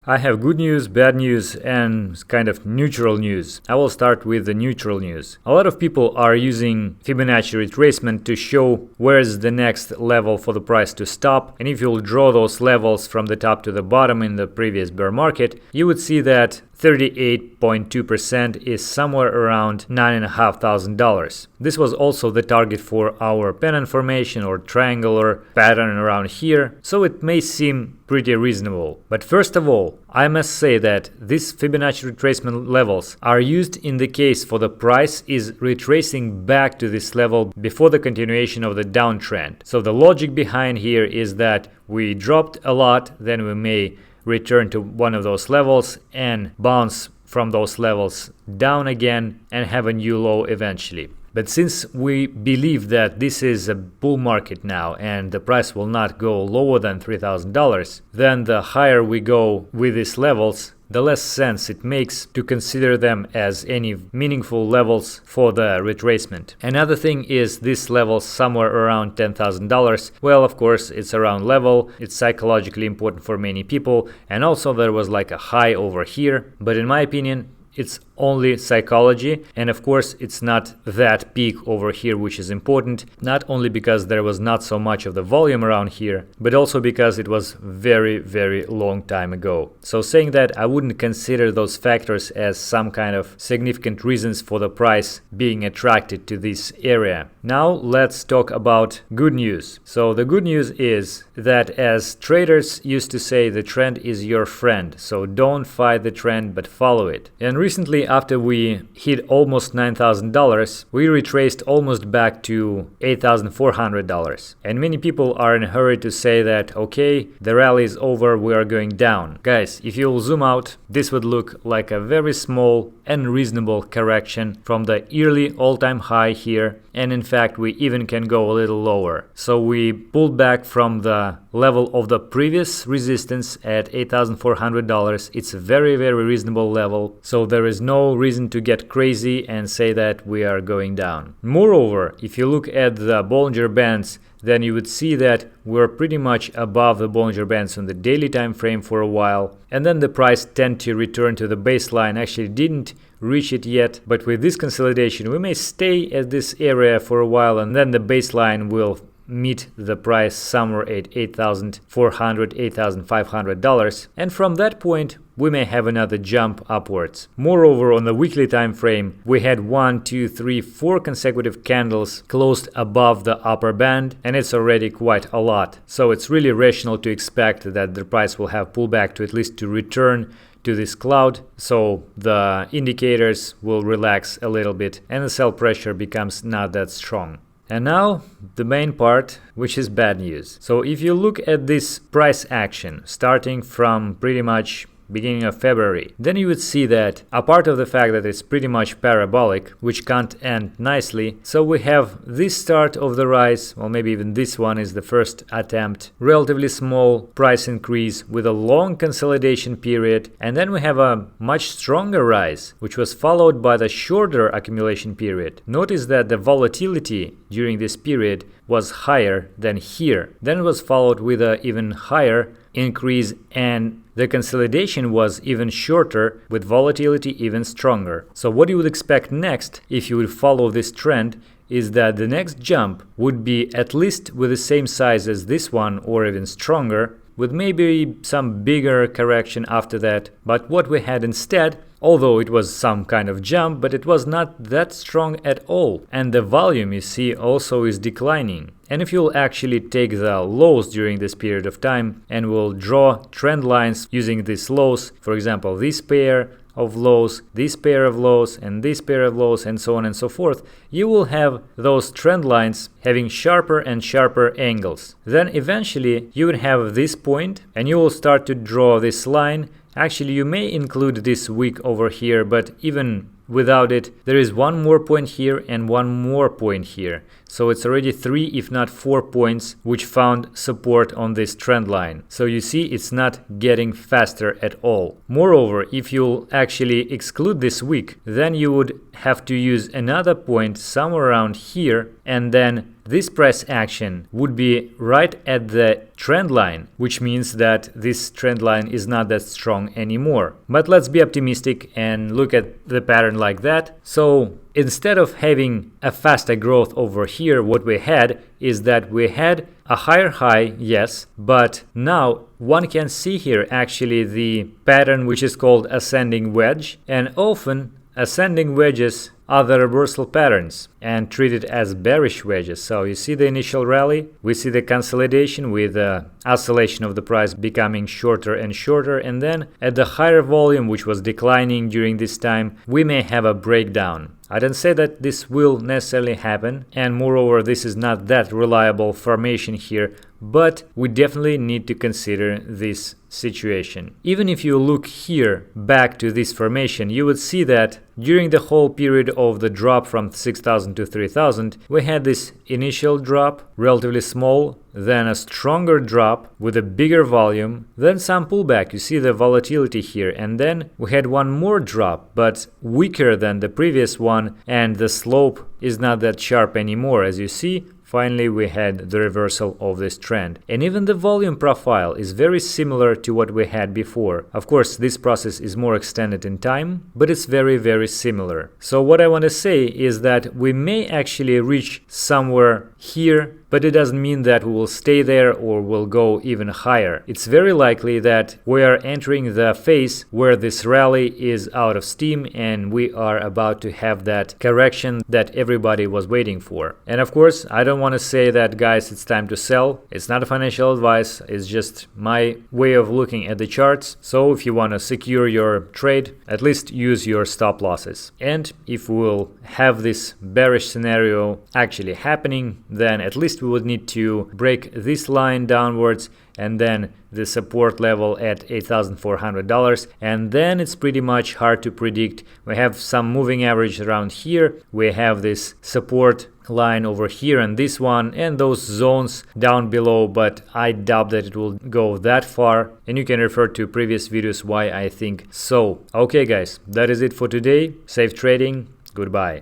I have good news, bad news, and kind of neutral news. I will start with the neutral news. A lot of people are using Fibonacci retracement to show where is the next level for the price to stop. And if you'll draw those levels from the top to the bottom in the previous bear market, you would see that 38.2% is somewhere around $9,500. This was also the target for our pennant formation or triangular pattern around here, so it may seem pretty reasonable. But first of all, I must say that these Fibonacci retracement levels are used in the case for the price is retracing back to this level before the continuation of the downtrend. So the logic behind here is that we dropped a lot, then we may return to one of those levels and bounce from those levels down again and have a new low eventually. But since we believe that this is a bull market now and the price will not go lower than $3,000, then the higher we go with these levels, the less sense it makes to consider them as any meaningful levels for the retracement. Another thing is this level somewhere around $10,000. Well, of course, it's a round level. It's psychologically important for many people. And also there was like a high over here. But in my opinion, it's only psychology, and of course it's not that peak over here which is important, not only because there was not so much of the volume around here, but also because it was very long time ago. So saying that, I wouldn't consider those factors as some kind of significant reasons for the price being attracted to this area. Now let's talk about good news. So the good news is that, as traders used to say, the trend is your friend, so don't fight the trend but follow it. And recently, after we hit almost $9,000, we retraced almost back to $8,400. And many people are in a hurry to say that, okay, the rally is over, we are going down. Guys, if you'll zoom out, this would look like a very small and reasonable correction from the yearly all-time high here. And in fact, we even can go a little lower. So we pulled back from the level of the previous resistance at $8,400. It's a very reasonable level. So there is no reason to get crazy and say that we are going down. Moreover, if you look at the Bollinger Bands, then you would see that we're pretty much above the Bollinger Bands on the daily time frame for a while, and then the price tend to return to the baseline. Actually didn't reach it yet, but with this consolidation we may stay at this area for a while, and then the baseline will meet the price somewhere at $8,400, $8,500, and from that point we may have another jump upwards. Moreover, on the weekly time frame, we had 1, 2, 3, 4 consecutive candles closed above the upper band, and it's already quite a lot. So it's really rational to expect that the price will have pullback to at least to return to this cloud, so the indicators will relax a little bit and the sell pressure becomes not that strong. And now the main part, which is bad news. So if you look at this price action starting from pretty much beginning of February, then you would see that apart of the fact that it's pretty much parabolic, which can't end nicely, so we have this start of the rise, well, maybe even this one is the first attempt, relatively small price increase with a long consolidation period, and then we have a much stronger rise, which was followed by the shorter accumulation period. Notice that the volatility during this period was higher than here. Then it was followed with an even higher increase, and the consolidation was even shorter with volatility even stronger. So what you would expect next, if you would follow this trend, is that the next jump would be at least with the same size as this one or even stronger, with maybe some bigger correction after that. But what we had instead, although it was some kind of jump, but it was not that strong at all. And the volume, you see, also is declining. And if you'll actually take the lows during this period of time and we'll draw trend lines using these lows, for example, this pair of lows, this pair of lows, and this pair of lows, and so on and so forth, you will have those trend lines having sharper and sharper angles. Then eventually you would have this point and you will start to draw this line. Actually, you may include this wick over here, but even without it, there is one more point here and one more point here. So it's already 3 if not 4 points which found support on this trend line. So you see, it's not getting faster at all. Moreover, if you'll actually exclude this wick, then you would have to use another point somewhere around here, and then this price action would be right at the trend line, which means that this trend line is not that strong anymore. But let's be optimistic and look at the pattern like that. So instead of having a faster growth over here, what we had is that we had a higher high, yes, but now one can see here actually the pattern which is called ascending wedge, and often ascending wedges are the reversal patterns and treated as bearish wedges. So you see the initial rally, we see the consolidation with the oscillation of the price becoming shorter and shorter, and then at the higher volume, which was declining during this time, we may have a breakdown. I don't say that this will necessarily happen, and moreover this is not that reliable formation here, but we definitely need to consider this situation. Even if you look here back to this formation, you would see that during the whole period of the drop from 6,000 to 3,000, we had this initial drop, relatively small, then a stronger drop with a bigger volume, then some pullback. You see the volatility here, and then we had one more drop, but weaker than the previous one, and the slope is not that sharp anymore, as you see. Finally, we had the reversal of this trend. And even the volume profile is very similar to what we had before. Of course, this process is more extended in time, but it's very similar. So what I want to say is that we may actually reach somewhere here, but it doesn't mean that we will stay there or will go even higher. It's very likely that we are entering the phase where this rally is out of steam and we are about to have that correction that everybody was waiting for. And of course, I don't want to say that, guys, it's time to sell. It's not a financial advice, it's just my way of looking at the charts. So if you want to secure your trade, at least use your stop losses. And if we'll have this bearish scenario actually happening, then at least we would need to break this line downwards and then the support level at $8,400, and then it's pretty much hard to predict. We have some moving average around here, we have this support line over here and this one and those zones down below, but I doubt that it will go that far, and you can refer to previous videos why I think so. Okay guys, that is it for today. Safe trading. Goodbye.